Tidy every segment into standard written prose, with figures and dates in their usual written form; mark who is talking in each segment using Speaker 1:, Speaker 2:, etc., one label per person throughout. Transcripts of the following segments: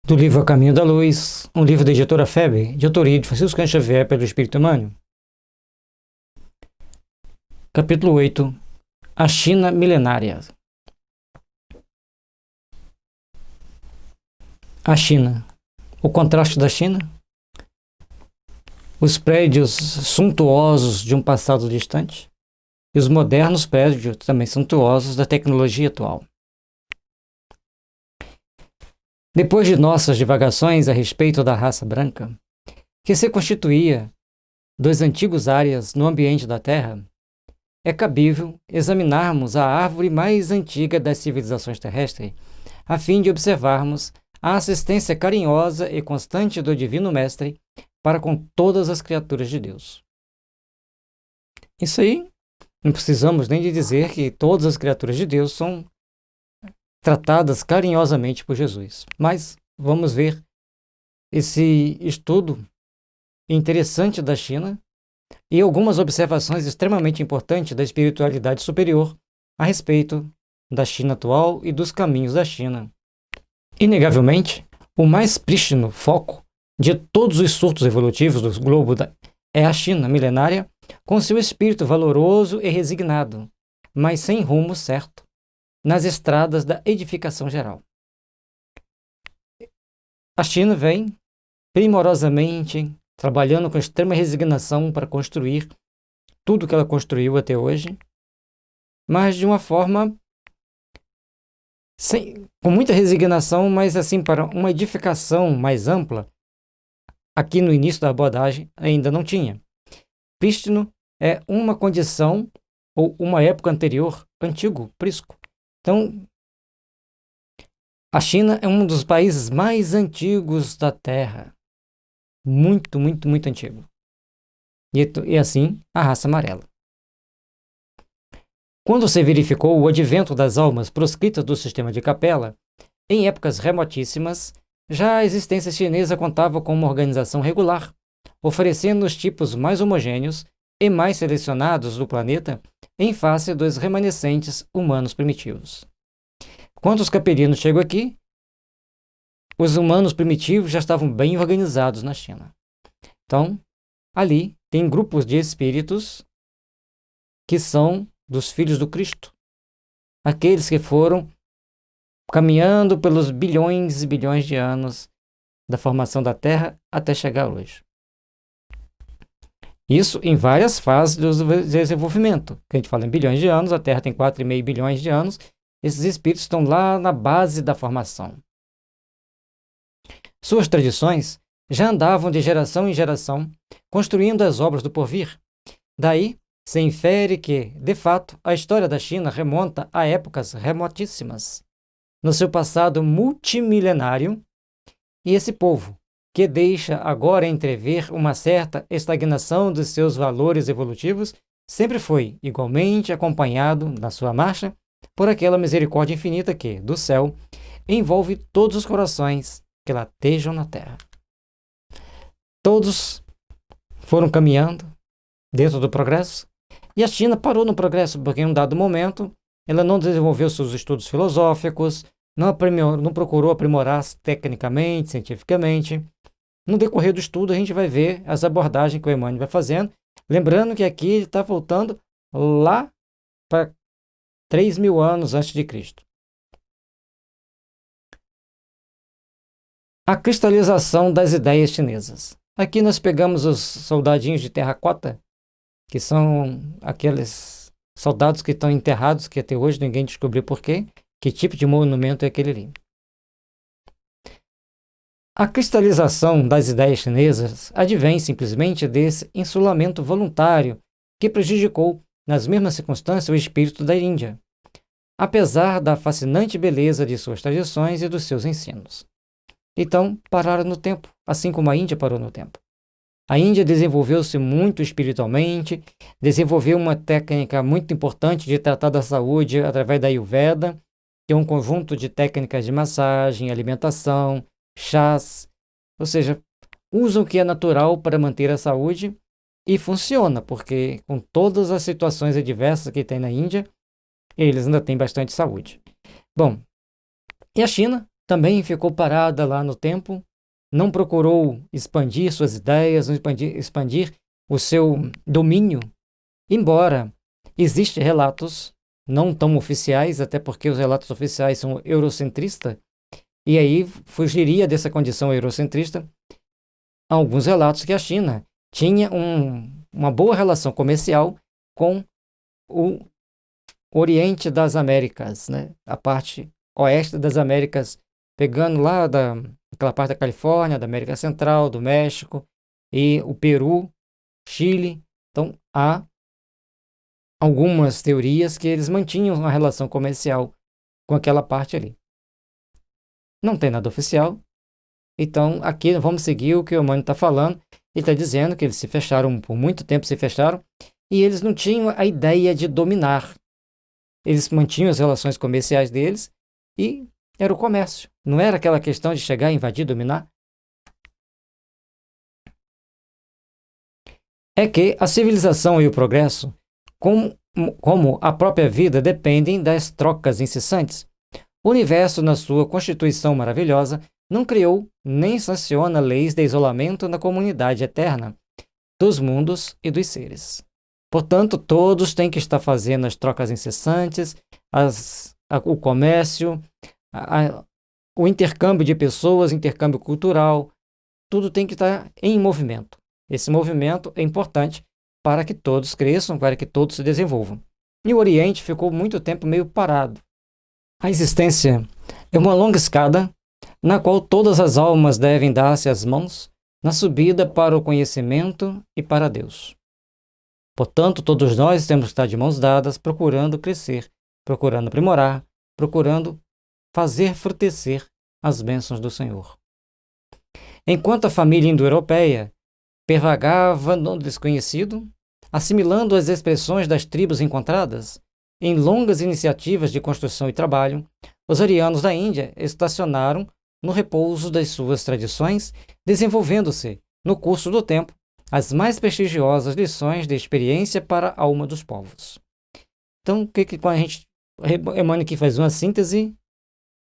Speaker 1: Do livro A Caminho da Luz, um livro da editora FEB, de autoria de Francisco Cândido Xavier pelo Espírito Emmanuel. Capítulo 8. A China Milenária. A China. O contraste da China. Os prédios suntuosos de um passado distante e os modernos prédios também suntuosos da tecnologia atual. Depois de nossas divagações a respeito da raça branca, que se constituía dos antigos áreas no ambiente da Terra, é cabível examinarmos a árvore mais antiga das civilizações terrestres, a fim de observarmos a assistência carinhosa e constante do Divino Mestre para com todas as criaturas de Deus. Isso aí, não precisamos nem de dizer que todas as criaturas de Deus são tratadas carinhosamente por Jesus. Mas vamos ver esse estudo interessante da China e algumas observações extremamente importantes da espiritualidade superior a respeito da China atual e dos caminhos da China. Inegavelmente, o mais prístino foco de todos os surtos evolutivos do globo é a China milenária, com seu espírito valoroso e resignado, mas sem rumo certo, nas estradas da edificação geral. A China vem primorosamente trabalhando com extrema resignação para construir tudo que ela construiu até hoje, mas de uma forma com muita resignação, mas assim para uma edificação mais ampla, aqui no início da abordagem ainda não tinha. Prístino é uma condição ou uma época anterior, antigo, prisco. Então, a China é um dos países mais antigos da Terra. Muito, muito, muito antigo. E assim, a raça amarela. Quando se verificou o advento das almas proscritas do sistema de Capela, em épocas remotíssimas, já a existência chinesa contava com uma organização regular, oferecendo os tipos mais homogêneos e mais selecionados do planeta em face dos remanescentes humanos primitivos. Quando os capelinos chegam aqui, os humanos primitivos já estavam bem organizados na China. Então, ali tem grupos de espíritos que são dos filhos do Cristo, aqueles que foram caminhando pelos bilhões e bilhões de anos da formação da Terra até chegar hoje. Isso em várias fases do desenvolvimento. Que a gente fala em bilhões de anos, a Terra tem 4,5 bilhões de anos, esses espíritos estão lá na base da formação. Suas tradições já andavam de geração em geração, construindo as obras do porvir. Daí, se infere que, de fato, a história da China remonta a épocas remotíssimas, no seu passado multimilenário, e esse povo, que deixa agora entrever uma certa estagnação dos seus valores evolutivos, sempre foi igualmente acompanhado na sua marcha por aquela misericórdia infinita que, do céu, envolve todos os corações que latejam na terra. Todos foram caminhando dentro do progresso, e a China parou no progresso, porque em um dado momento ela não desenvolveu seus estudos filosóficos, não procurou aprimorar-se tecnicamente, cientificamente. No decorrer do estudo, a gente vai ver as abordagens que o Emmanuel vai fazendo, lembrando que aqui ele está voltando lá para 3.000 anos antes de Cristo. A cristalização das ideias chinesas. Aqui nós pegamos os soldadinhos de terracota, que são aqueles soldados que estão enterrados, que até hoje ninguém descobriu por quê, que tipo de monumento é aquele ali. A cristalização das ideias chinesas advém simplesmente desse insulamento voluntário que prejudicou, nas mesmas circunstâncias, o espírito da Índia, apesar da fascinante beleza de suas tradições e dos seus ensinos. Então, pararam no tempo, assim como a Índia parou no tempo. A Índia desenvolveu-se muito espiritualmente, desenvolveu uma técnica muito importante de tratar da saúde através da Ayurveda, que é um conjunto de técnicas de massagem, alimentação, chás, ou seja, usam o que é natural para manter a saúde e funciona, porque com todas as situações adversas que tem na Índia, eles ainda têm bastante saúde. Bom, e a China também ficou parada lá no tempo, não procurou expandir suas ideias, não expandir o seu domínio, embora existem relatos não tão oficiais, até porque os relatos oficiais são eurocentristas, e aí fugiria dessa condição eurocentrista alguns relatos que a China tinha uma boa relação comercial com o Oriente das Américas, né? A parte oeste das Américas, pegando lá daquela parte da Califórnia, da América Central, do México e o Peru, Chile. Então, há algumas teorias que eles mantinham uma relação comercial com aquela parte ali. Não tem nada oficial, então aqui vamos seguir o que o Mano está falando. Ele está dizendo que eles se fecharam, por muito tempo se fecharam, e eles não tinham a ideia de dominar. Eles mantinham as relações comerciais deles e era o comércio. Não era aquela questão de chegar, invadir, dominar. É que a civilização e o progresso, como a própria vida, dependem das trocas incessantes. O universo, na sua constituição maravilhosa, não criou nem sanciona leis de isolamento na comunidade eterna dos mundos e dos seres. Portanto, todos têm que estar fazendo as trocas incessantes, o comércio, o intercâmbio de pessoas, intercâmbio cultural, tudo tem que estar em movimento. Esse movimento é importante para que todos cresçam, para que todos se desenvolvam. E o Oriente ficou muito tempo meio parado. A existência é uma longa escada na qual todas as almas devem dar-se as mãos na subida para o conhecimento e para Deus. Portanto, todos nós temos que estar de mãos dadas, procurando crescer, procurando aprimorar, procurando fazer frutecer as bênçãos do Senhor. Enquanto a família indo-europeia pervagava no desconhecido, assimilando as expressões das tribos encontradas, em longas iniciativas de construção e trabalho, os arianos da Índia estacionaram no repouso das suas tradições, desenvolvendo-se, no curso do tempo, as mais prestigiosas lições de experiência para a alma dos povos. Então, quando a gente, Emmanuel aqui faz uma síntese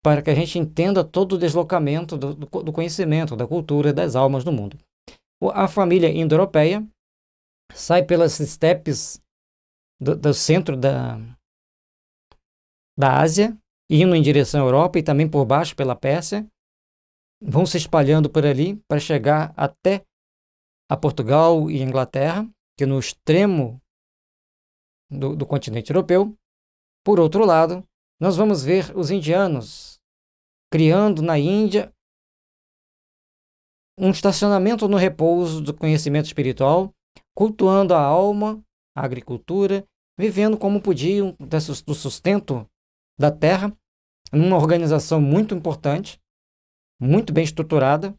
Speaker 1: para que a gente entenda todo o deslocamento do conhecimento, da cultura, das almas no mundo. A família indo-europeia sai pelas estepes do centro da Ásia, indo em direção à Europa e também por baixo pela Pérsia, vão se espalhando por ali para chegar até a Portugal e Inglaterra, que no extremo do continente europeu. Por outro lado, nós vamos ver os indianos criando na Índia um estacionamento no repouso do conhecimento espiritual, cultuando a alma, a agricultura, vivendo como podiam do sustento da terra, numa organização muito importante, muito bem estruturada,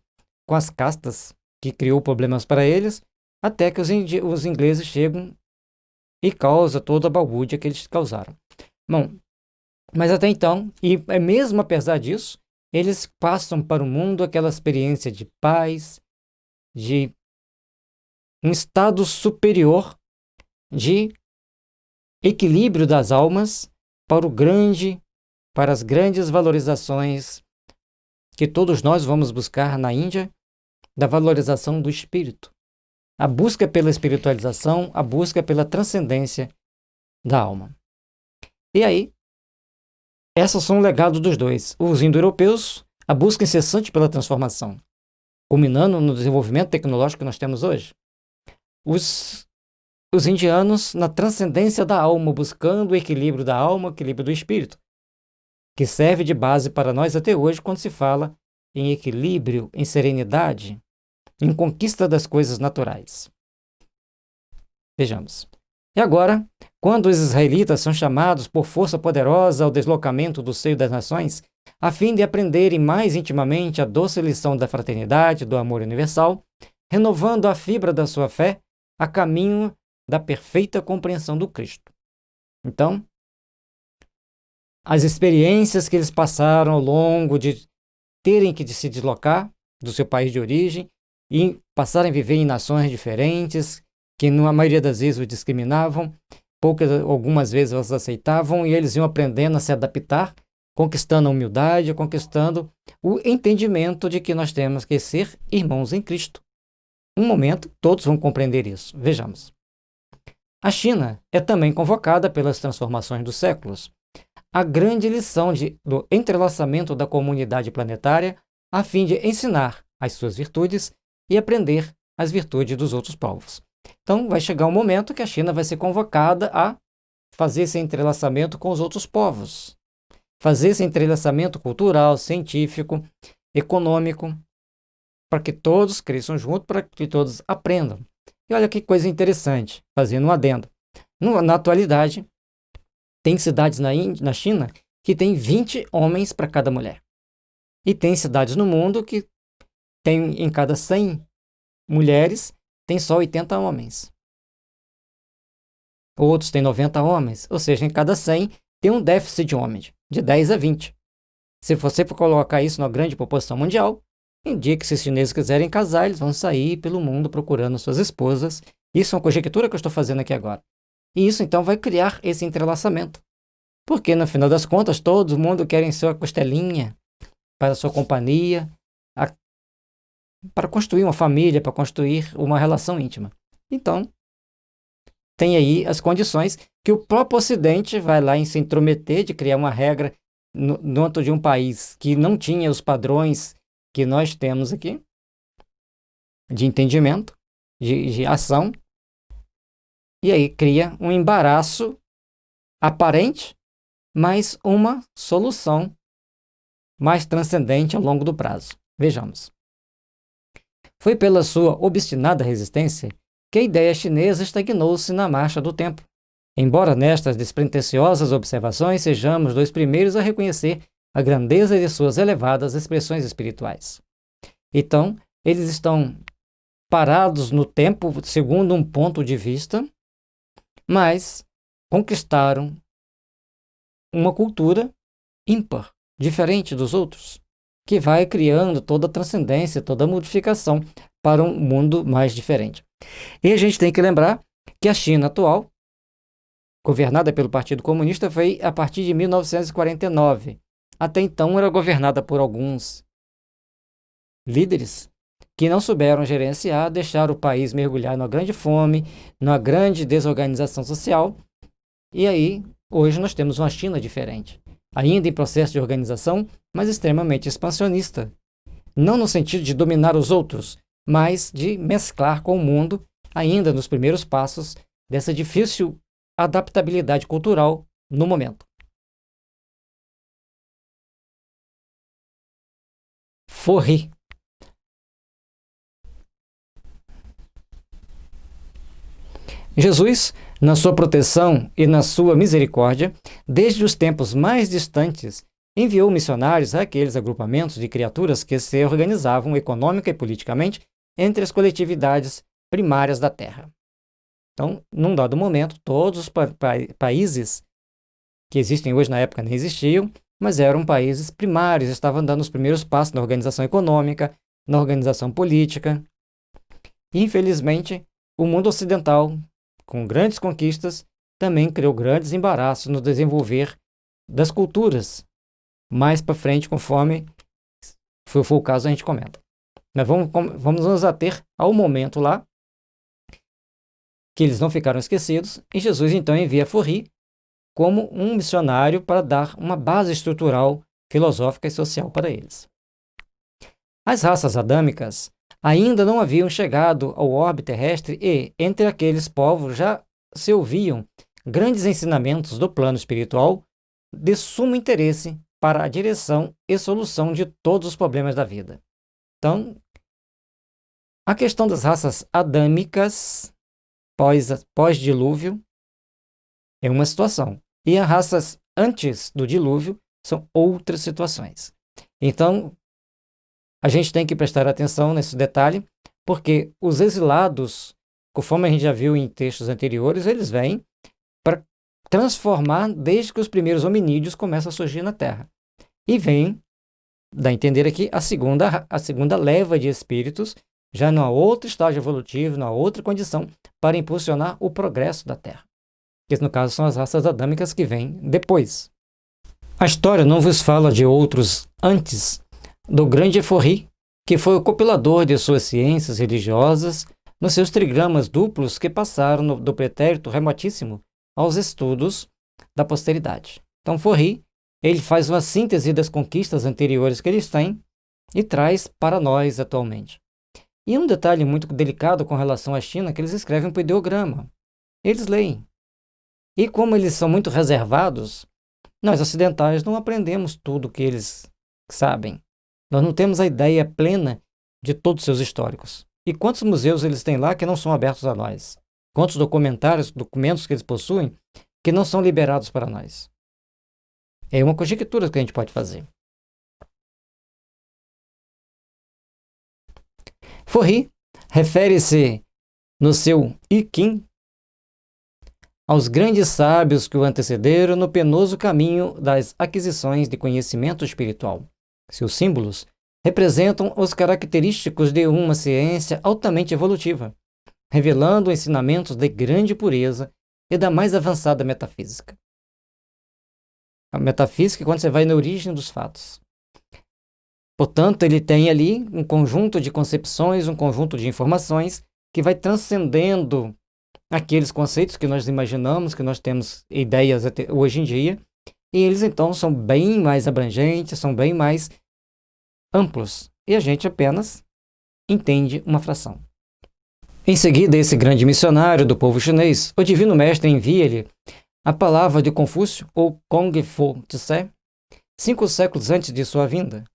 Speaker 1: com as castas que criou problemas para eles, até que os ingleses chegam e causam toda a balbúrdia que eles causaram. Bom, mas até então, e mesmo apesar disso, eles passam para o mundo aquela experiência de paz, de um estado superior de equilíbrio das almas para as grandes valorizações que todos nós vamos buscar na Índia, da valorização do espírito. A busca pela espiritualização, a busca pela transcendência da alma. E aí, esses são o legado dos dois. Os indo-europeus, a busca incessante pela transformação, culminando no desenvolvimento tecnológico que nós temos hoje. Os indianos, na transcendência da alma, buscando o equilíbrio da alma, o equilíbrio do espírito, que serve de base para nós até hoje quando se fala em equilíbrio, em serenidade, em conquista das coisas naturais. Vejamos. E agora, quando os israelitas são chamados por força poderosa ao deslocamento do seio das nações, a fim de aprenderem mais intimamente a doce lição da fraternidade, do amor universal, renovando a fibra da sua fé a caminho da perfeita compreensão do Cristo. Então, as experiências que eles passaram ao longo de terem que se deslocar do seu país de origem e passarem a viver em nações diferentes, que na maioria das vezes os discriminavam, algumas vezes os aceitavam, e eles iam aprendendo a se adaptar conquistando a humildade, conquistando o entendimento de que nós temos que ser irmãos em Cristo. Um momento, todos vão compreender isso. Vejamos. A China é também convocada pelas transformações dos séculos. A grande lição do entrelaçamento da comunidade planetária a fim de ensinar as suas virtudes e aprender as virtudes dos outros povos. Então, vai chegar um momento que a China vai ser convocada a fazer esse entrelaçamento com os outros povos, fazer esse entrelaçamento cultural, científico, econômico, para que todos cresçam juntos, para que todos aprendam. E olha que coisa interessante, fazendo um adendo. Na atualidade, tem cidades na China que tem 20 homens para cada mulher. E tem cidades no mundo que tem em cada 100 mulheres, tem só 80 homens. Outros têm 90 homens, ou seja, em cada 100 tem um déficit de homens, de 10 a 20. Se você for colocar isso na grande população mundial, indica que se os chineses quiserem casar, eles vão sair pelo mundo procurando suas esposas. Isso é uma conjectura que eu estou fazendo aqui agora. E isso, então, vai criar esse entrelaçamento. Porque, no final das contas, todo mundo quer sua costelinha para a sua companhia, para construir uma família, para construir uma relação íntima. Então, tem aí as condições que o próprio Ocidente vai lá em se intrometer de criar uma regra dentro de um país que não tinha os padrões que nós temos aqui, de entendimento, de ação, e aí cria um embaraço aparente, mas uma solução mais transcendente ao longo do prazo. Vejamos. Foi pela sua obstinada resistência que a ideia chinesa estagnou-se na marcha do tempo. Embora nestas despretensiosas observações sejamos dos primeiros a reconhecer a grandeza de suas elevadas expressões espirituais. Então, eles estão parados no tempo segundo um ponto de vista, mas conquistaram uma cultura ímpar, diferente dos outros, que vai criando toda a transcendência, toda a modificação para um mundo mais diferente. E a gente tem que lembrar que a China atual, governada pelo Partido Comunista, foi a partir de 1949. Até então era governada por alguns líderes que não souberam gerenciar, deixaram o país mergulhar numa grande fome, numa grande desorganização social. E aí, hoje nós temos uma China diferente, ainda em processo de organização, mas extremamente expansionista. Não no sentido de dominar os outros, mas de mesclar com o mundo, ainda nos primeiros passos dessa difícil adaptabilidade cultural no momento. Forri. Jesus, na sua proteção e na sua misericórdia, desde os tempos mais distantes, enviou missionários àqueles agrupamentos de criaturas que se organizavam econômica e politicamente entre as coletividades primárias da Terra. Então, num dado momento, todos os países que existem hoje na época nem existiam, mas eram países primários, estavam dando os primeiros passos na organização econômica, na organização política. E, infelizmente, o mundo ocidental, com grandes conquistas, também criou grandes embaraços no desenvolver das culturas. Mais para frente, conforme for o caso, a gente comenta. Mas vamos nos ater ao momento lá, que eles não ficaram esquecidos, e Jesus então envia Forri como um missionário para dar uma base estrutural, filosófica e social para eles. As raças adâmicas ainda não haviam chegado ao orbe terrestre e, entre aqueles povos, já se ouviam grandes ensinamentos do plano espiritual de sumo interesse para a direção e solução de todos os problemas da vida. Então, a questão das raças adâmicas pós-dilúvio é uma situação. E as raças antes do dilúvio são outras situações. Então, a gente tem que prestar atenção nesse detalhe, porque os exilados, conforme a gente já viu em textos anteriores, eles vêm para transformar desde que os primeiros hominídeos começam a surgir na Terra. E vem, dá a entender aqui, a segunda leva de espíritos, já numa outra estágio evolutivo, numa outra condição, para impulsionar o progresso da Terra. Que no caso são as raças adâmicas que vêm depois. A história não vos fala de outros antes do grande Forri, que foi o compilador de suas ciências religiosas nos seus trigramas duplos que passaram do pretérito remotíssimo aos estudos da posteridade. Então, Forri, ele faz uma síntese das conquistas anteriores que eles têm e traz para nós atualmente. E um detalhe muito delicado com relação à China, que eles escrevem por ideograma. Eles leem. E como eles são muito reservados, nós ocidentais não aprendemos tudo o que eles sabem. Nós não temos a ideia plena de todos os seus históricos. E quantos museus eles têm lá que não são abertos a nós? Quantos documentos que eles possuem que não são liberados para nós? É uma conjectura que a gente pode fazer. Forri refere-se no seu I Ching aos grandes sábios que o antecederam no penoso caminho das aquisições de conhecimento espiritual. Seus símbolos representam os característicos de uma ciência altamente evolutiva, revelando ensinamentos de grande pureza e da mais avançada metafísica. A metafísica é quando você vai na origem dos fatos. Portanto, ele tem ali um conjunto de concepções, um conjunto de informações que vai transcendendo aqueles conceitos que nós imaginamos, que nós temos ideias até hoje em dia, e eles então são bem mais abrangentes, são bem mais amplos, e a gente apenas entende uma fração. Em seguida, esse grande missionário do povo chinês, o Divino Mestre envia-lhe a palavra de Confúcio, ou Kong Fu Tse, 5 séculos antes de sua vinda,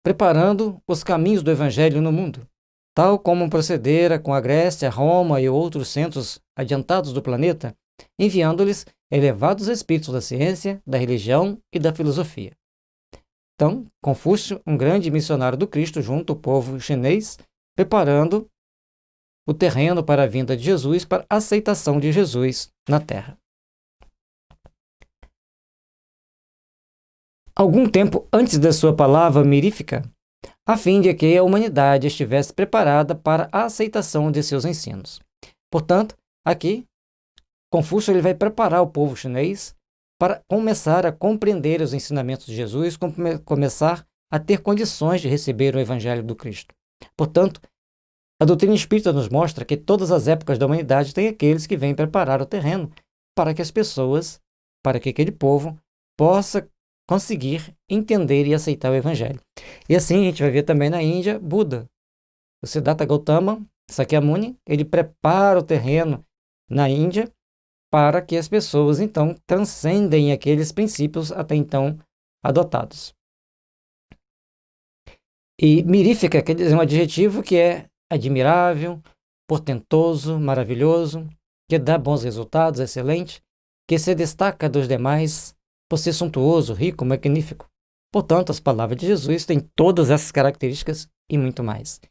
Speaker 1: preparando os caminhos do Evangelho no mundo, tal como procedera com a Grécia, Roma e outros centros adiantados do planeta, enviando-lhes elevados espíritos da ciência, da religião e da filosofia. Então, Confúcio, um grande missionário do Cristo junto ao povo chinês, preparando o terreno para a vinda de Jesus, para a aceitação de Jesus na Terra. Algum tempo antes da sua palavra mirífica, a fim de que a humanidade estivesse preparada para a aceitação de seus ensinos. Portanto, aqui, Confúcio ele vai preparar o povo chinês para começar a compreender os ensinamentos de Jesus, começar a ter condições de receber o Evangelho do Cristo. Portanto, a doutrina espírita nos mostra que todas as épocas da humanidade tem aqueles que vêm preparar o terreno para que as pessoas, para que aquele povo possa conseguir entender e aceitar o Evangelho. E assim a gente vai ver também na Índia, Buda. O Siddhartha Gautama, Sakyamuni, ele prepara o terreno na Índia para que as pessoas, então, transcendem aqueles princípios até então adotados. E mirífica quer dizer um adjetivo que é admirável, portentoso, maravilhoso, que dá bons resultados, excelente, que se destaca dos demais por ser suntuoso, rico, magnífico. Portanto, as palavras de Jesus têm todas essas características e muito mais.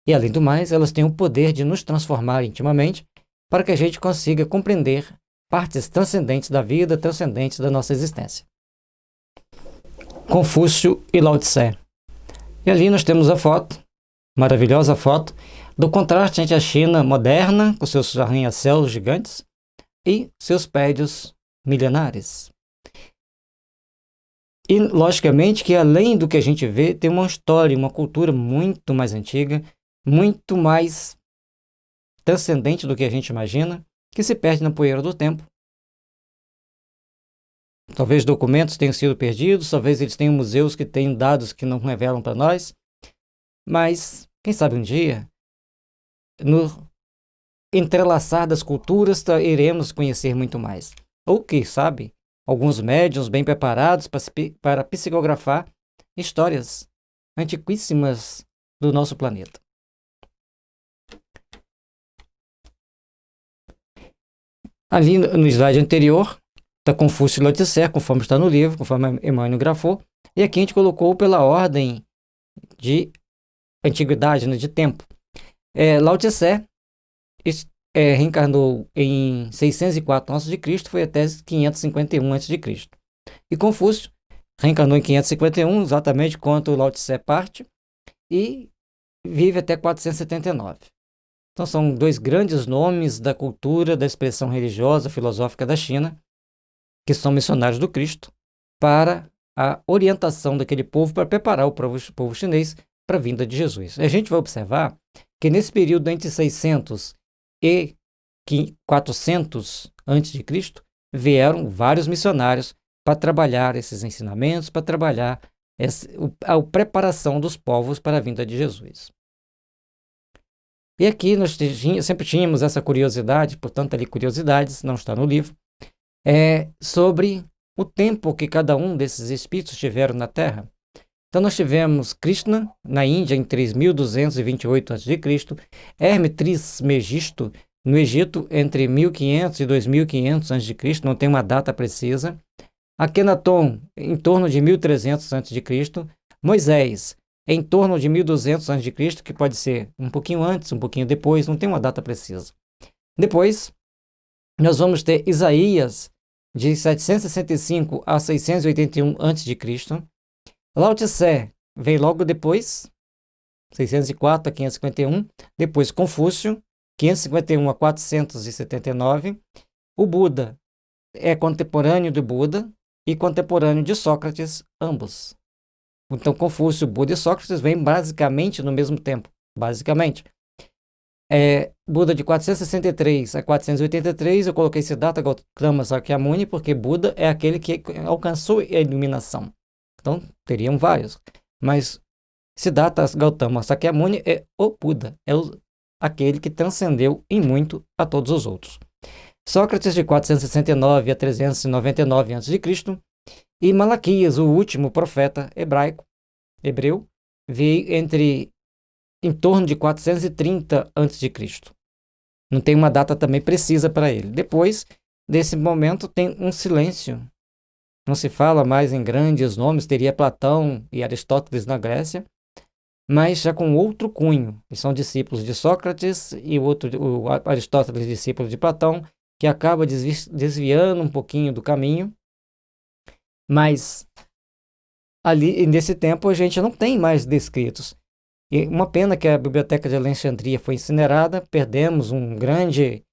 Speaker 1: E, além do mais, elas têm o poder de nos transformar intimamente para que a gente consiga compreender partes transcendentes da vida, transcendentes da nossa existência. Confúcio e Lao Tse. E ali nós temos a foto, maravilhosa foto, do contraste entre a China moderna, com seus arranha-céus gigantes, e seus prédios milenares. E, logicamente, que além do que a gente vê, tem uma história, uma cultura muito mais antiga, muito mais transcendente do que a gente imagina, que se perde na poeira do tempo. Talvez documentos tenham sido perdidos, talvez eles tenham museus que tenham dados que não revelam para nós, mas, quem sabe um dia, no entrelaçar das culturas, iremos conhecer muito mais. Ou, quem sabe, alguns médiuns bem preparados para psicografar histórias antiquíssimas do nosso planeta. Ali no slide anterior, está Confúcio e Lao Tse, conforme está no livro, conforme Emmanuel grafou, e aqui a gente colocou pela ordem de antiguidade, né, de tempo. Lao Tse reencarnou em 604 a.C., foi até 551 a.C. E Confúcio reencarnou em 551, exatamente quando o Lao Tse parte, e vive até 479. Então são dois grandes nomes da cultura, da expressão religiosa, filosófica da China, que são missionários do Cristo, para a orientação daquele povo para preparar o povo chinês para a vinda de Jesus. A gente vai observar que nesse período entre 600 e 400 a.C., vieram vários missionários para trabalhar esses ensinamentos, para trabalhar a preparação dos povos para a vinda de Jesus. E aqui nós sempre tínhamos essa curiosidade, portanto, ali curiosidades, não está no livro, sobre o tempo que cada um desses espíritos tiveram na Terra. Então nós tivemos Krishna na Índia em 3228 a.C., Hermes Trismegisto no Egito entre 1500 e 2500 a.C., não tem uma data precisa, Akhenaton em torno de 1300 a.C., Moisés em torno de 1200 a.C., que pode ser um pouquinho antes, um pouquinho depois, não tem uma data precisa. Depois, nós vamos ter Isaías, de 765 a 681 a.C., Lao Tse vem logo depois, 604 a 551, depois Confúcio, 551 a 479, o Buda é contemporâneo do Buda e contemporâneo de Sócrates, ambos. Então, Confúcio, Buda e Sócrates vêm basicamente no mesmo tempo, basicamente. Buda de 463 a 483, eu coloquei Siddhartha Gautama Sakyamuni, porque Buda é aquele que alcançou a iluminação. Então, teriam vários. Mas Siddhartha Gautama Sakyamuni é o Buda, aquele que transcendeu em muito a todos os outros. Sócrates de 469 a 399 a.C., e Malaquias, o último profeta hebreu, veio em torno de 430 a.C. Não tem uma data também precisa para ele. Depois desse momento tem um silêncio. Não se fala mais em grandes nomes, teria Platão e Aristóteles na Grécia, mas já com outro cunho. Eles são discípulos de Sócrates e o Aristóteles, discípulo de Platão, que acaba desviando um pouquinho do caminho. Mas ali, nesse tempo, a gente não tem mais descritos. E uma pena que a Biblioteca de Alexandria foi incinerada, perdemos um grande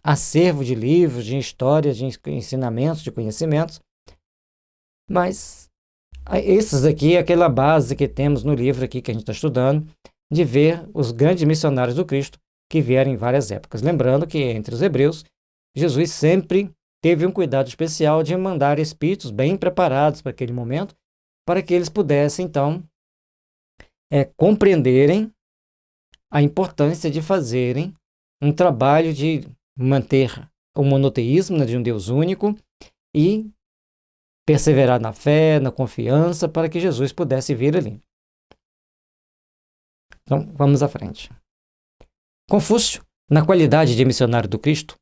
Speaker 1: acervo de livros, de histórias, de ensinamentos, de conhecimentos. Mas esses aqui é aquela base que temos no livro aqui que a gente está estudando, de ver os grandes missionários do Cristo que vieram em várias épocas. Lembrando que entre os hebreus, Jesus sempre teve um cuidado especial de mandar espíritos bem preparados para aquele momento, para que eles pudessem, então, compreenderem a importância de fazerem um trabalho de manter o monoteísmo, né, de um Deus único, e perseverar na fé, na confiança, para que Jesus pudesse vir ali. Então, vamos à frente. Confúcio, na qualidade de missionário do Cristo,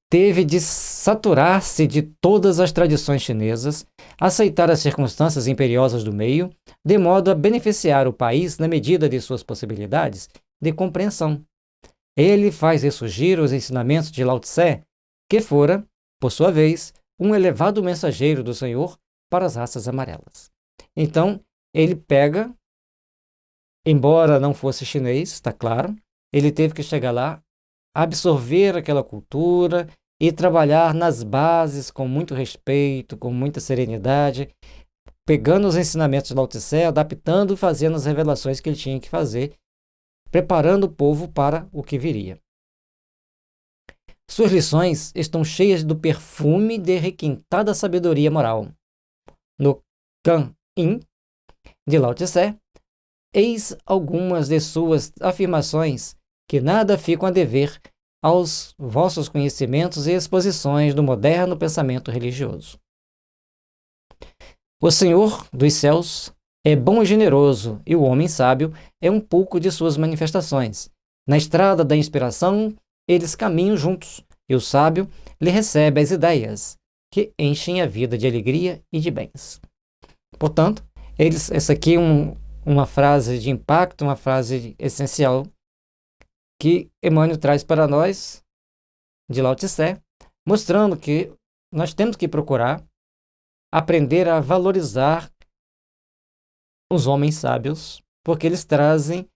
Speaker 1: teve de saturar-se de todas as tradições chinesas, aceitar as circunstâncias imperiosas do meio, de modo a beneficiar o país na medida de suas possibilidades de compreensão. Ele faz ressurgir os ensinamentos de Lao Tse, que fora, por sua vez, um elevado mensageiro do Senhor para as raças amarelas. Então, ele pega, embora não fosse chinês, está claro, ele teve que chegar lá, absorver aquela cultura e trabalhar nas bases com muito respeito, com muita serenidade, pegando os ensinamentos de Lao Tse, adaptando e fazendo as revelações que ele tinha que fazer, preparando o povo para o que viria. Suas lições estão cheias do perfume de requintada sabedoria moral. No Kan-in de Lao Tse, eis algumas de suas afirmações que nada ficam a dever aos vossos conhecimentos e exposições do moderno pensamento religioso. O Senhor dos céus é bom e generoso, e o homem sábio é um pouco de suas manifestações. Na estrada da inspiração, eles caminham juntos, e o sábio lhe recebe as ideias, que enchem a vida de alegria e de bens. Portanto, essa aqui é uma frase de impacto, uma frase essencial, que Emmanuel traz para nós, de Lao Tse, mostrando que nós temos que procurar aprender a valorizar os homens sábios, porque eles trazem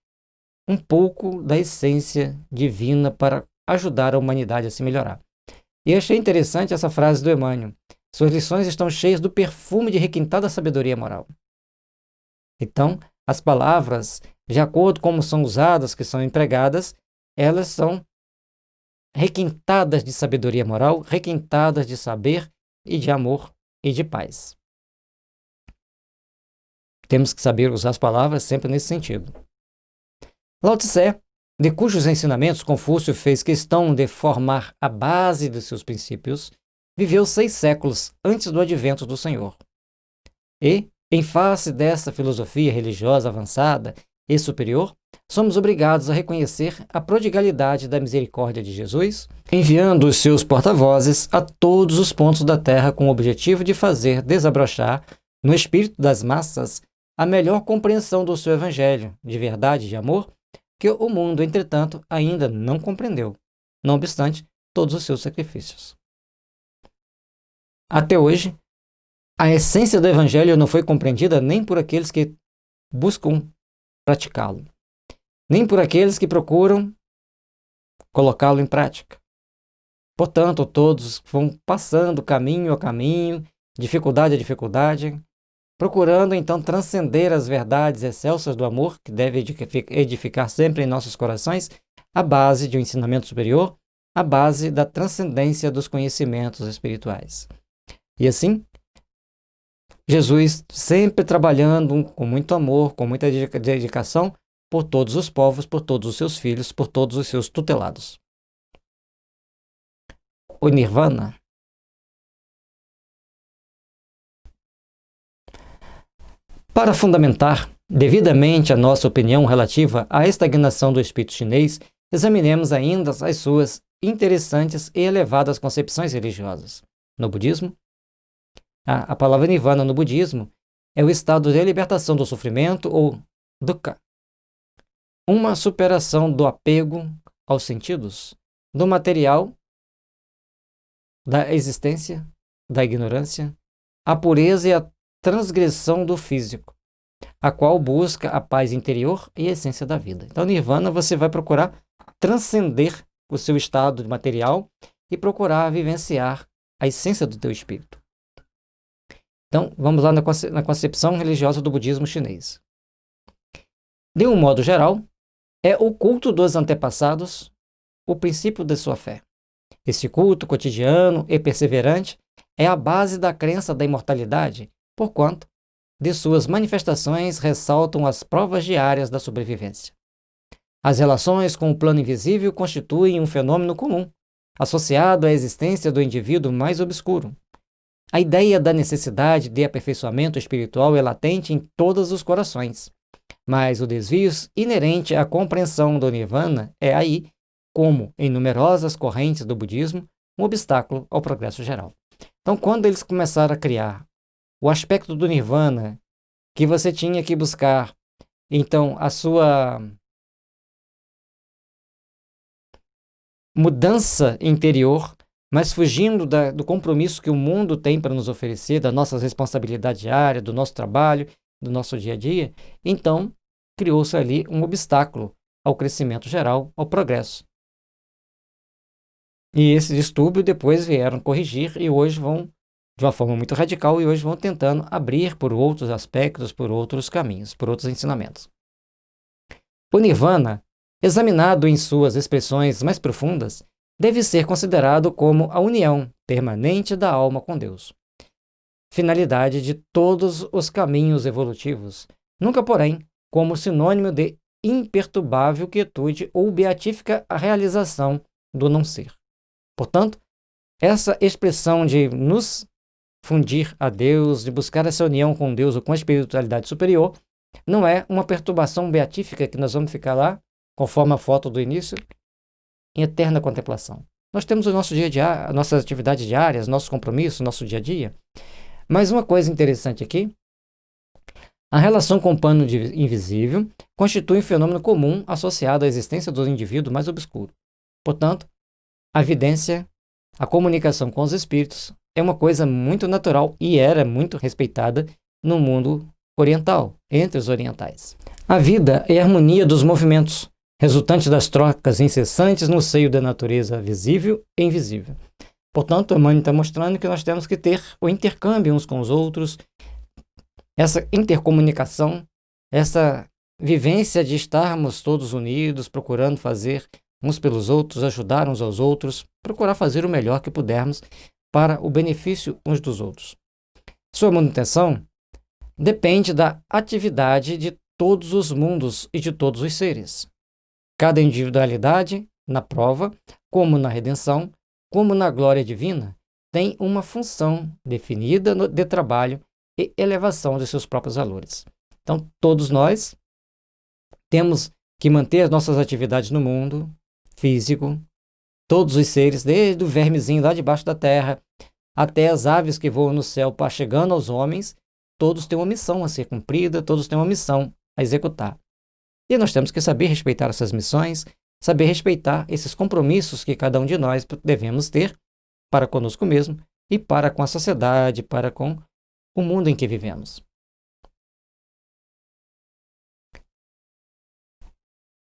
Speaker 1: um pouco da essência divina para ajudar a humanidade a se melhorar. E achei interessante essa frase do Emmanuel. Suas lições estão cheias do perfume de requintada sabedoria moral. Então, as palavras, de acordo com como são usadas, que são empregadas, elas são requintadas de sabedoria moral, requintadas de saber e de amor e de paz. Temos que saber usar as palavras sempre nesse sentido. Lao Tse, de cujos ensinamentos Confúcio fez questão de formar a base de seus princípios, viveu 6 séculos antes do advento do Senhor. E, em face dessa filosofia religiosa avançada e superior, somos obrigados a reconhecer a prodigalidade da misericórdia de Jesus, enviando os seus porta-vozes a todos os pontos da terra com o objetivo de fazer desabrochar, no espírito das massas, a melhor compreensão do seu evangelho, de verdade e de amor, que o mundo, entretanto, ainda não compreendeu, não obstante todos os seus sacrifícios. Até hoje, a essência do evangelho não foi compreendida nem por aqueles que buscam praticá-lo, nem por aqueles que procuram colocá-lo em prática. Portanto, todos vão passando caminho a caminho, dificuldade a dificuldade, procurando então transcender as verdades excelsas do amor, que deve edificar sempre em nossos corações a base de um ensinamento superior, a base da transcendência dos conhecimentos espirituais. E assim, Jesus sempre trabalhando com muito amor, com muita dedicação por todos os povos, por todos os seus filhos, por todos os seus tutelados. O Nirvana. Para fundamentar devidamente a nossa opinião relativa à estagnação do espírito chinês, examinemos ainda as suas interessantes e elevadas concepções religiosas. No budismo, a palavra nirvana no budismo é o estado de libertação do sofrimento ou dukkha, uma superação do apego aos sentidos, do material, da existência, da ignorância, a pureza e a transgressão do físico, a qual busca a paz interior e a essência da vida. Então, nirvana, você vai procurar transcender o seu estado material e procurar vivenciar a essência do teu espírito. Então, vamos lá na concepção religiosa do budismo chinês. De um modo geral, é o culto dos antepassados o princípio de sua fé. Esse culto cotidiano e perseverante é a base da crença da imortalidade, porquanto de suas manifestações ressaltam as provas diárias da sobrevivência. As relações com o plano invisível constituem um fenômeno comum, associado à existência do indivíduo mais obscuro. A ideia da necessidade de aperfeiçoamento espiritual é latente em todos os corações, mas o desvio inerente à compreensão do Nirvana é aí, como em numerosas correntes do budismo, um obstáculo ao progresso geral. Então, quando eles começaram a criar o aspecto do Nirvana, que você tinha que buscar, então, a sua mudança interior, mas fugindo do compromisso que o mundo tem para nos oferecer, da nossa responsabilidade diária, do nosso trabalho, do nosso dia a dia, então criou-se ali um obstáculo ao crescimento geral, ao progresso. E esse distúrbio depois vieram corrigir e hoje vão, de uma forma muito radical, e hoje vão tentando abrir por outros aspectos, por outros caminhos, por outros ensinamentos. O Nirvana, examinado em suas expressões mais profundas, deve ser considerado como a união permanente da alma com Deus. Finalidade de todos os caminhos evolutivos, nunca, porém, como sinônimo de imperturbável quietude ou beatífica realização do não ser. Portanto, essa expressão de nos fundir a Deus, de buscar essa união com Deus ou com a espiritualidade superior, não é uma perturbação beatífica que nós vamos ficar lá, conforme a foto do início, em eterna contemplação. Nós temos o nosso dia a dia, nossas atividades diárias, nossos compromissos, nosso dia a dia. Mas uma coisa interessante aqui, a relação com o plano invisível constitui um fenômeno comum associado à existência do indivíduo mais obscuro. Portanto, a vidência, a comunicação com os espíritos é uma coisa muito natural e era muito respeitada no mundo oriental, entre os orientais. A vida é a harmonia dos movimentos, resultante das trocas incessantes no seio da natureza visível e invisível. Portanto, Emmanuel está mostrando que nós temos que ter o intercâmbio uns com os outros, essa intercomunicação, essa vivência de estarmos todos unidos, procurando fazer uns pelos outros, ajudar uns aos outros, procurar fazer o melhor que pudermos para o benefício uns dos outros. Sua manutenção depende da atividade de todos os mundos e de todos os seres. Cada individualidade, na prova, como na redenção, como na glória divina, tem uma função definida de trabalho e elevação de seus próprios valores. Então, todos nós temos que manter as nossas atividades no mundo físico, todos os seres, desde o vermezinho lá debaixo da terra, até as aves que voam no céu, chegando aos homens, todos têm uma missão a ser cumprida, todos têm uma missão a executar. E nós temos que saber respeitar essas missões, saber respeitar esses compromissos que cada um de nós devemos ter para conosco mesmo e para com a sociedade, para com o mundo em que vivemos.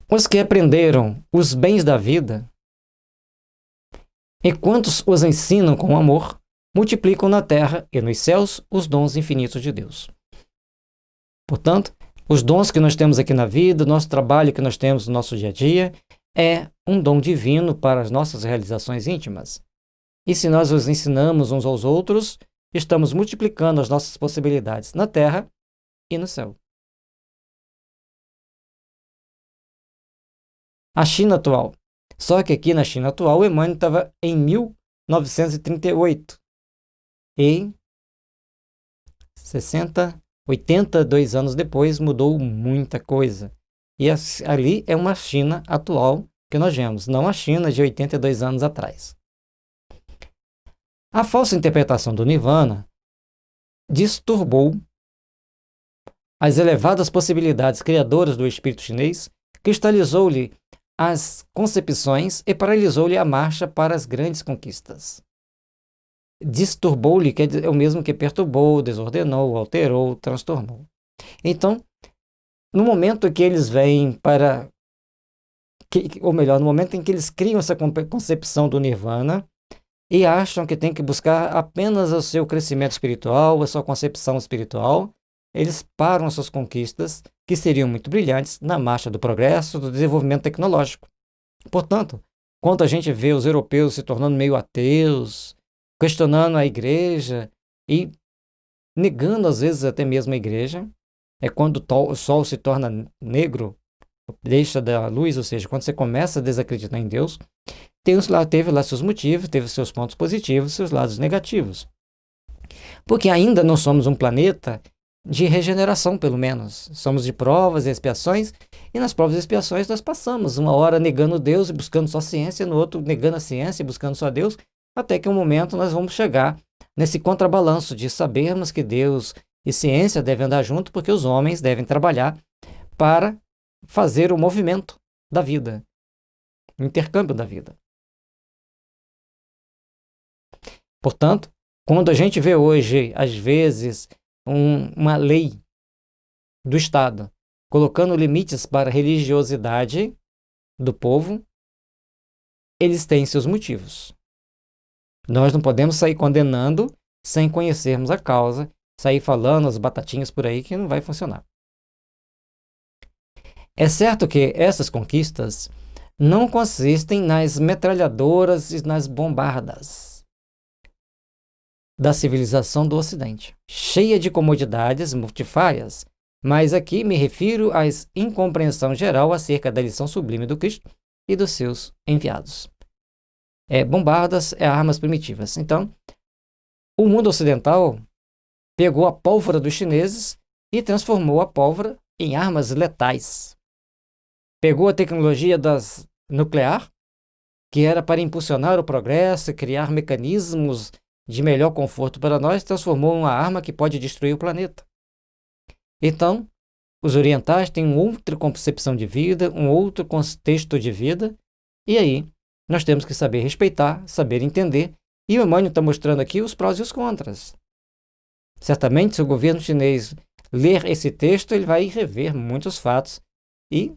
Speaker 1: Os que aprenderam os bens da vida, enquanto os ensinam com amor, multiplicam na terra e nos céus os dons infinitos de Deus. Portanto, os dons que nós temos aqui na vida, o nosso trabalho que nós temos no nosso dia a dia, é um dom divino para as nossas realizações íntimas. E se nós os ensinamos uns aos outros, estamos multiplicando as nossas possibilidades na terra e no céu. A China atual. Só que aqui na China atual, o Emmanuel estava em 1938. E 82 anos depois, mudou muita coisa. E ali é uma China atual que nós vemos, não a China de 82 anos atrás. A falsa interpretação do Nirvana disturbou as elevadas possibilidades criadoras do espírito chinês, cristalizou-lhe as concepções e paralisou-lhe a marcha para as grandes conquistas. Disturbou-lhe, que é o mesmo que perturbou, desordenou, alterou, transtornou. Então, no momento que eles vêm para... ou melhor, no momento em que eles criam essa concepção do Nirvana e acham que tem que buscar apenas o seu crescimento espiritual, a sua concepção espiritual, eles param as suas conquistas, que seriam muito brilhantes, na marcha do progresso, do desenvolvimento tecnológico. Portanto, quando a gente vê os europeus se tornando meio ateus, questionando a igreja e negando, às vezes, até mesmo a igreja, é quando o sol se torna negro, deixa da luz, ou seja, quando você começa a desacreditar em Deus, teve lá seus motivos, teve seus pontos positivos, seus lados negativos. Porque ainda não somos um planeta de regeneração, pelo menos. Somos de provas e expiações, e nas provas e expiações nós passamos uma hora negando Deus e buscando só ciência, no outro negando a ciência e buscando só Deus, até que um momento nós vamos chegar nesse contrabalanço de sabermos que Deus e ciência devem andar junto, porque os homens devem trabalhar para fazer o movimento da vida, o intercâmbio da vida. Portanto, quando a gente vê hoje, às vezes, uma lei do Estado colocando limites para a religiosidade do povo, eles têm seus motivos. Nós não podemos sair condenando sem conhecermos a causa, sair falando as batatinhas por aí que não vai funcionar. É certo que essas conquistas não consistem nas metralhadoras e nas bombardas da civilização do Ocidente, cheia de comodidades mortifárias, mas aqui me refiro à incompreensão geral acerca da lição sublime do Cristo e dos seus enviados. Bombardas armas primitivas. Então, o mundo ocidental pegou a pólvora dos chineses e transformou a pólvora em armas letais. Pegou a tecnologia nuclear, que era para impulsionar o progresso e criar mecanismos de melhor conforto para nós, transformou em uma arma que pode destruir o planeta. Então, os orientais têm uma outra concepção de vida, um outro contexto de vida, e aí nós temos que saber respeitar, saber entender, e o Emmanuel está mostrando aqui os prós e os contras. Certamente, se o governo chinês ler esse texto, ele vai rever muitos fatos e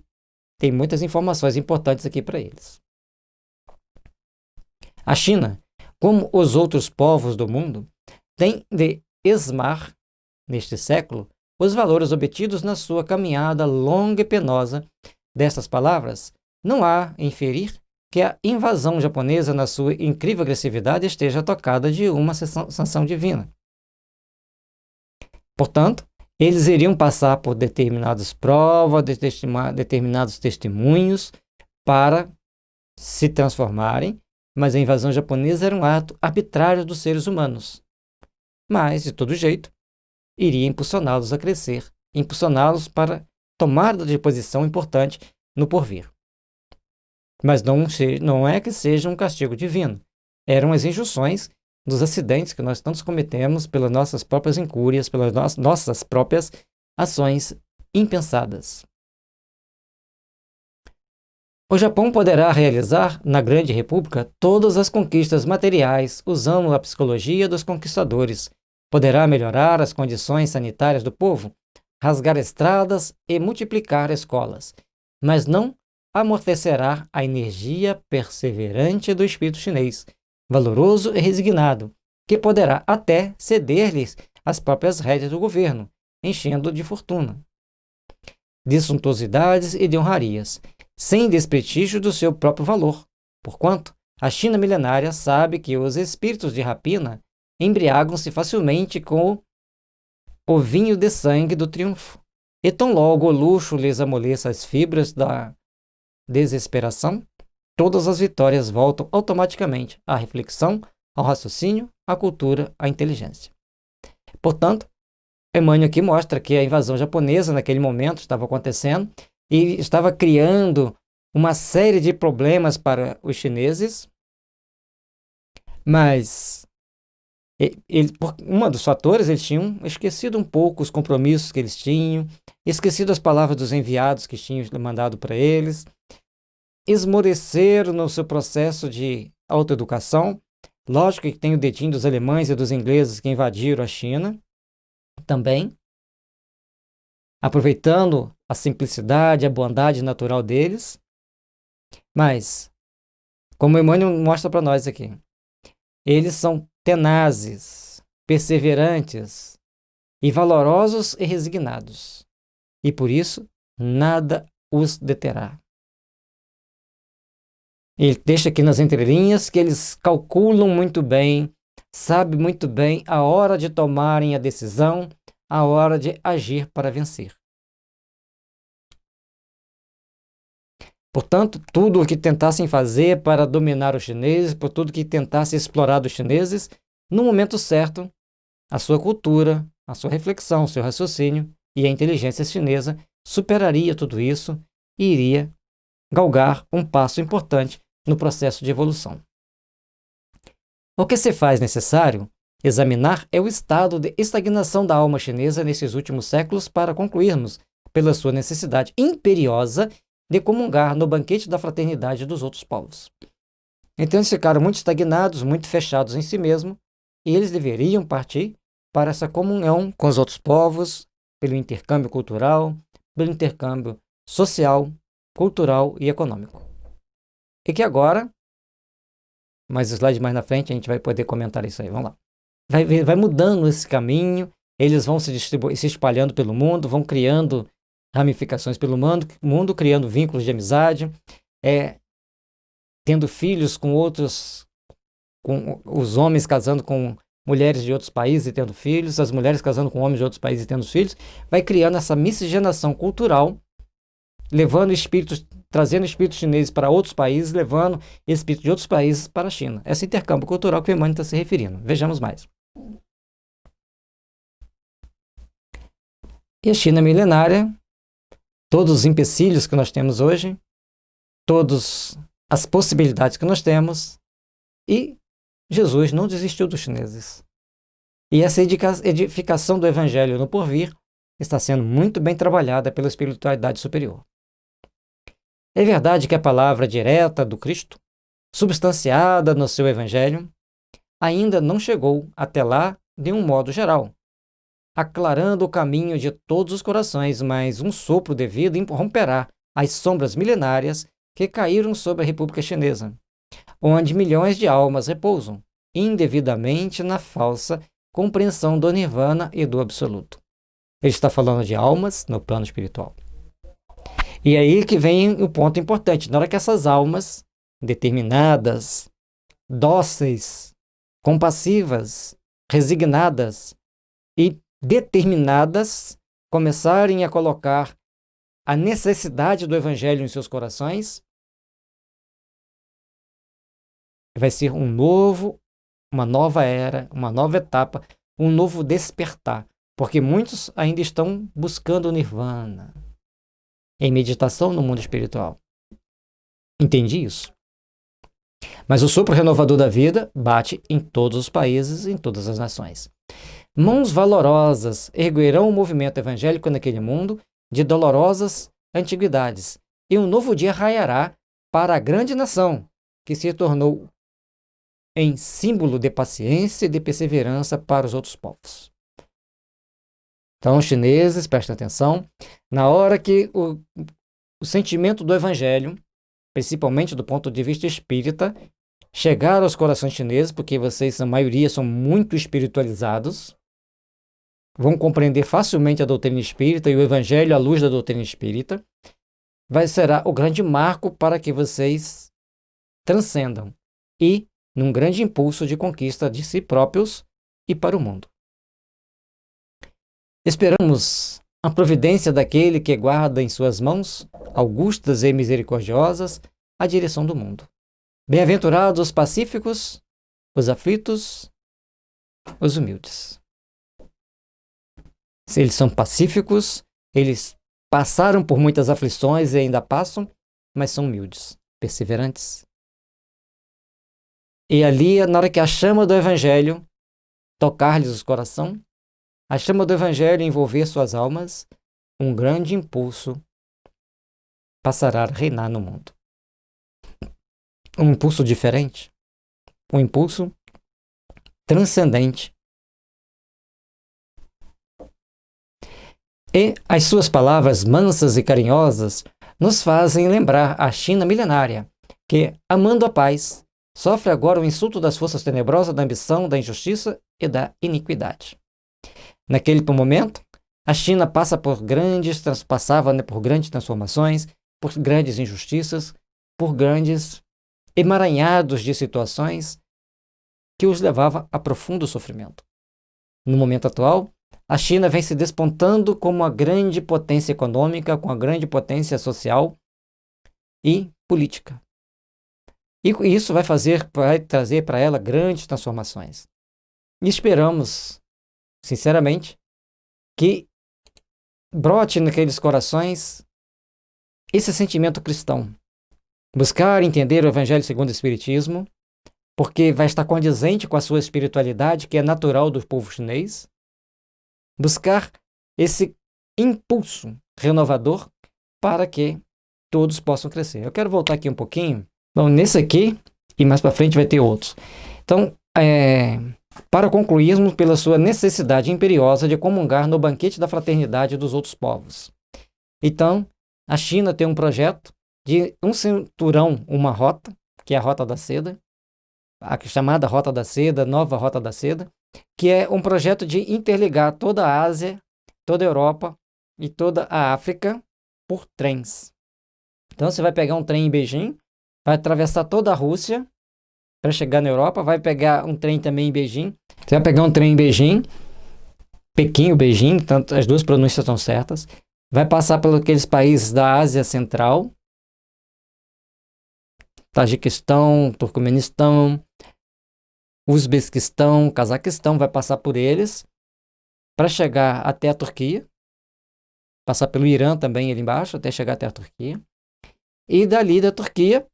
Speaker 1: tem muitas informações importantes aqui para eles. A China, como os outros povos do mundo, tem de esmar, neste século, os valores obtidos na sua caminhada longa e penosa. Destas palavras, não há inferir que a invasão japonesa, na sua incrível agressividade, esteja tocada de uma sanção divina. Portanto, eles iriam passar por determinadas provas, determinados testemunhos para se transformarem, mas a invasão japonesa era um ato arbitrário dos seres humanos. Mas, de todo jeito, iria impulsioná-los a crescer, impulsioná-los para tomada de posição importante no porvir. Mas não é que seja um castigo divino. Eram as injunções dos acidentes que nós tantos cometemos pelas nossas próprias incúrias, pelas nossas próprias ações impensadas. O Japão poderá realizar, na Grande República, todas as conquistas materiais usando a psicologia dos conquistadores. Poderá melhorar as condições sanitárias do povo, rasgar estradas e multiplicar escolas, mas não amortecerá a energia perseverante do espírito chinês, valoroso e resignado, que poderá até ceder-lhes as próprias rédeas do governo, enchendo de fortuna, de suntuosidades e de honrarias, sem desprestígio do seu próprio valor, porquanto a China milenária sabe que os espíritos de rapina embriagam-se facilmente com o vinho de sangue do triunfo, e tão logo o luxo lhes amoleça as fibras da desesperação, todas as vitórias voltam automaticamente à reflexão, ao raciocínio, à cultura, à inteligência. Portanto, Emmanuel aqui mostra que a invasão japonesa naquele momento estava acontecendo e estava criando uma série de problemas para os chineses, mas por um dos fatores, eles tinham esquecido um pouco os compromissos que eles tinham, esquecido as palavras dos enviados que tinham mandado para eles, esmoreceram no seu processo de autoeducação. Lógico que tem o dedinho dos alemães e dos ingleses que invadiram a China também, aproveitando a simplicidade, a bondade natural deles. Mas, como Emmanuel mostra para nós aqui, eles são tenazes, perseverantes e valorosos e resignados, e por isso nada os deterá. Ele deixa aqui nas entrelinhas que eles calculam muito bem, sabem muito bem a hora de tomarem a decisão, a hora de agir para vencer. Portanto, tudo o que tentassem fazer para dominar os chineses, por tudo que tentassem explorar dos chineses, no momento certo, a sua cultura, a sua reflexão, o seu raciocínio e a inteligência chinesa superaria tudo isso e iria galgar um passo importante no processo de evolução. O que se faz necessário examinar é o estado de estagnação da alma chinesa nesses últimos séculos para concluirmos pela sua necessidade imperiosa de comungar no banquete da fraternidade dos outros povos. Então eles ficaram muito estagnados, muito fechados em si mesmos, e eles deveriam partir para essa comunhão com os outros povos, pelo intercâmbio cultural, pelo intercâmbio social, cultural e econômico. E que agora, mais slides mais na frente, a gente vai poder comentar isso aí. Vamos lá. Vai mudando esse caminho, eles vão se espalhando pelo mundo, vão criando ramificações pelo mundo, criando vínculos de amizade, tendo filhos com outros, com os homens casando com mulheres de outros países e tendo filhos, as mulheres casando com homens de outros países e tendo filhos, vai criando essa miscigenação cultural, levando espíritos, trazendo espíritos chineses para outros países, levando espíritos de outros países para a China. Esse intercâmbio cultural que o Emmanuel está se referindo. Vejamos mais. E a China milenária, todos os empecilhos que nós temos hoje, todas as possibilidades que nós temos, e Jesus não desistiu dos chineses. E essa edificação do Evangelho no porvir está sendo muito bem trabalhada pela espiritualidade superior. É verdade que a palavra direta do Cristo, substanciada no seu Evangelho, ainda não chegou até lá de um modo geral, aclarando o caminho de todos os corações, mas um sopro de vida romperá as sombras milenárias que caíram sobre a República Chinesa, onde milhões de almas repousam, indevidamente na falsa compreensão do nirvana e do absoluto. Ele está falando de almas no plano espiritual. E aí que vem o ponto importante. Na hora que essas almas determinadas, dóceis, compassivas, resignadas e determinadas começarem a colocar a necessidade do Evangelho em seus corações, vai ser uma nova era, uma nova etapa, um novo despertar. Porque muitos ainda estão buscando o nirvana em meditação no mundo espiritual. Entendi isso. Mas o sopro renovador da vida bate em todos os países, em todas as nações. Mãos valorosas erguerão o movimento evangélico naquele mundo de dolorosas antiguidades, e um novo dia raiará para a grande nação, que se tornou em símbolo de paciência e de perseverança para os outros povos. Então, os chineses, prestem atenção, na hora que o sentimento do evangelho, principalmente do ponto de vista espírita, chegar aos corações chineses, porque vocês, a maioria, são muito espiritualizados, vão compreender facilmente a doutrina espírita e o evangelho à luz da doutrina espírita, será o grande marco para que vocês transcendam e num grande impulso de conquista de si próprios e para o mundo. Esperamos a providência daquele que guarda em suas mãos, augustas e misericordiosas, a direção do mundo. Bem-aventurados os pacíficos, os aflitos, os humildes. Se eles são pacíficos, eles passaram por muitas aflições e ainda passam, mas são humildes, perseverantes. E ali, na hora que a chama do Evangelho tocar-lhes o coração, a chama do Evangelho envolver suas almas, um grande impulso passará a reinar no mundo. Um impulso diferente, um impulso transcendente. E as suas palavras mansas e carinhosas nos fazem lembrar a China milenária, que, amando a paz, sofre agora o insulto das forças tenebrosas da ambição, da injustiça e da iniquidade. Naquele momento, a China passava por grandes transformações, por grandes injustiças, por grandes emaranhados de situações que os levava a profundo sofrimento. No momento atual, a China vem se despontando como uma grande potência econômica, com uma grande potência social e política. E isso vai trazer para ela grandes transformações. E esperamos, sinceramente, que brote naqueles corações esse sentimento cristão. Buscar entender o Evangelho segundo o Espiritismo, porque vai estar condizente com a sua espiritualidade, que é natural do povo chinês. Buscar esse impulso renovador para que todos possam crescer. Eu quero voltar aqui um pouquinho. Bom, nesse aqui, e mais para frente vai ter outros. Então, para concluirmos pela sua necessidade imperiosa de comungar no banquete da fraternidade dos outros povos. Então, a China tem um projeto de um cinturão, uma rota, que é a Rota da Seda, a chamada Rota da Seda, nova Rota da Seda, que é um projeto de interligar toda a Ásia, toda a Europa e toda a África por trens. Então, você vai pegar um trem em Beijing, vai atravessar toda a Rússia para chegar na Europa, vai pegar um trem também em Beijing. Você vai pegar um trem em Beijing, Pequim ou Beijing, tanto as duas pronúncias estão certas, vai passar por aqueles países da Ásia Central, Tajiquistão, Turcomenistão, Uzbequistão, Cazaquistão, vai passar por eles para chegar até a Turquia, passar pelo Irã também ali embaixo, até chegar até a Turquia. E dali da Turquia,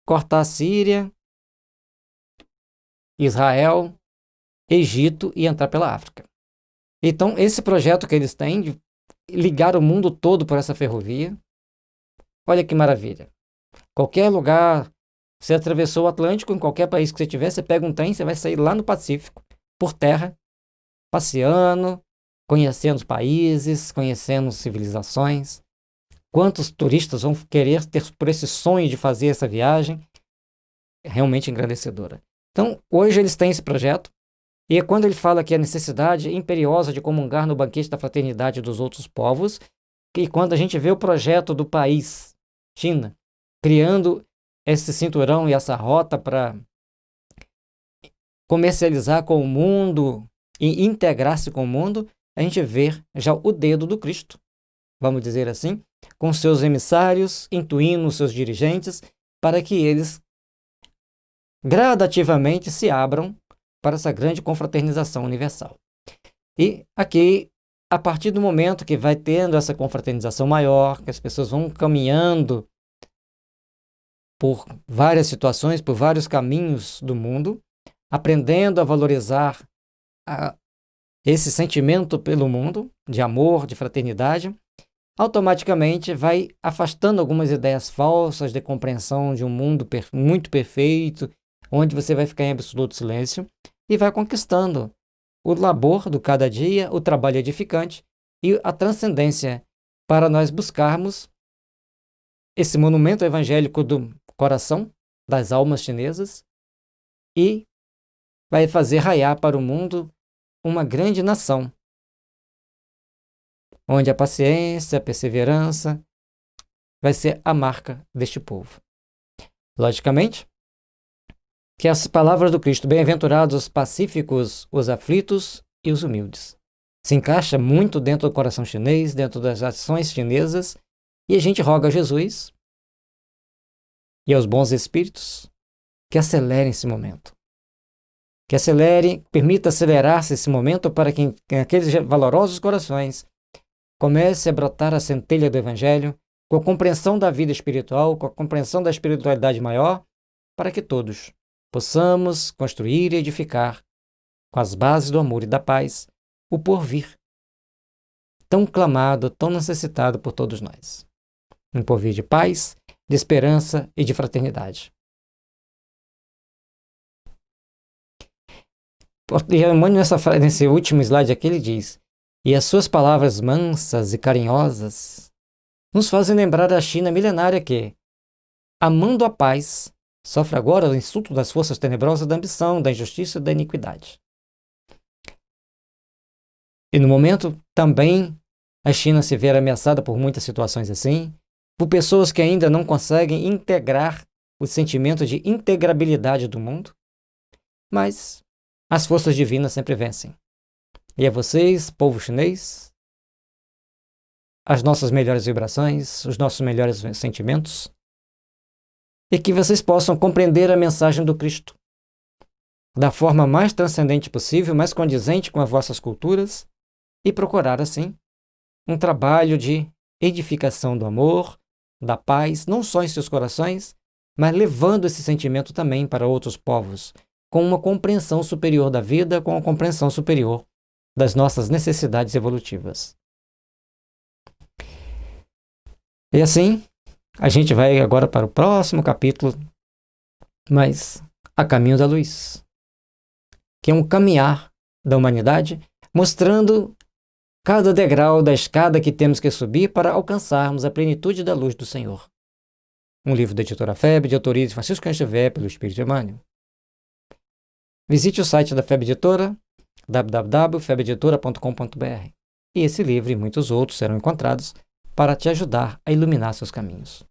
Speaker 1: cortar a Síria, Israel, Egito e entrar pela África. Então, esse projeto que eles têm de ligar o mundo todo por essa ferrovia, olha que maravilha. Qualquer lugar, você atravessou o Atlântico, em qualquer país que você tiver, você pega um trem, você vai sair lá no Pacífico, por terra, passeando, conhecendo os países, conhecendo civilizações. Quantos turistas vão querer ter por esse sonho de fazer essa viagem? É realmente engrandecedora. Então, hoje eles têm esse projeto, e quando ele fala que a necessidade imperiosa de comungar no banquete da fraternidade dos outros povos, e quando a gente vê o projeto do país, China, criando esse cinturão e essa rota para comercializar com o mundo e integrar-se com o mundo, a gente vê já o dedo do Cristo, vamos dizer assim, com seus emissários, intuindo os seus dirigentes, para que eles gradativamente se abram para essa grande confraternização universal. E aqui, a partir do momento que vai tendo essa confraternização maior, que as pessoas vão caminhando por várias situações, por vários caminhos do mundo, aprendendo a valorizar esse sentimento pelo mundo, de amor, de fraternidade, automaticamente vai afastando algumas ideias falsas de compreensão de um mundo muito perfeito, onde você vai ficar em absoluto silêncio, e vai conquistando o labor do cada dia, o trabalho edificante e a transcendência para nós buscarmos esse monumento evangélico do coração das almas chinesas e vai fazer raiar para o mundo uma grande nação, onde a paciência, a perseverança vai ser a marca deste povo. Logicamente, que as palavras do Cristo, bem-aventurados os pacíficos, os aflitos e os humildes, se encaixa muito dentro do coração chinês, dentro das ações chinesas, e a gente roga a Jesus e aos bons espíritos que acelerem esse momento. Que permita acelerar-se esse momento para que aqueles valorosos corações comece a brotar a centelha do Evangelho, com a compreensão da vida espiritual, com a compreensão da espiritualidade maior, para que todos possamos construir e edificar, com as bases do amor e da paz, o porvir, tão clamado, tão necessitado por todos nós. Um porvir de paz, de esperança e de fraternidade. Nesse último slide aqui ele diz: e as suas palavras mansas e carinhosas nos fazem lembrar a China milenária que, amando a paz, sofre agora o insulto das forças tenebrosas da ambição, da injustiça e da iniquidade. E no momento também a China se vê ameaçada por muitas situações assim, por pessoas que ainda não conseguem integrar o sentimento de integrabilidade do mundo, mas as forças divinas sempre vencem. E a vocês, povo chinês, as nossas melhores vibrações, os nossos melhores sentimentos, e que vocês possam compreender a mensagem do Cristo da forma mais transcendente possível, mais condizente com as vossas culturas, e procurar, assim, um trabalho de edificação do amor, da paz, não só em seus corações, mas levando esse sentimento também para outros povos, com uma compreensão superior da vida, com uma compreensão superior das nossas necessidades evolutivas. E assim, a gente vai agora para o próximo capítulo, mas a caminho da luz, que é um caminhar da humanidade, mostrando cada degrau da escada que temos que subir para alcançarmos a plenitude da luz do Senhor. Um livro da editora FEB, de autoria de Francisco Cândido Xavier, pelo Espírito Emmanuel. Visite o site da FEB Editora, www.febeditora.com.br, e esse livro e muitos outros serão encontrados para te ajudar a iluminar seus caminhos.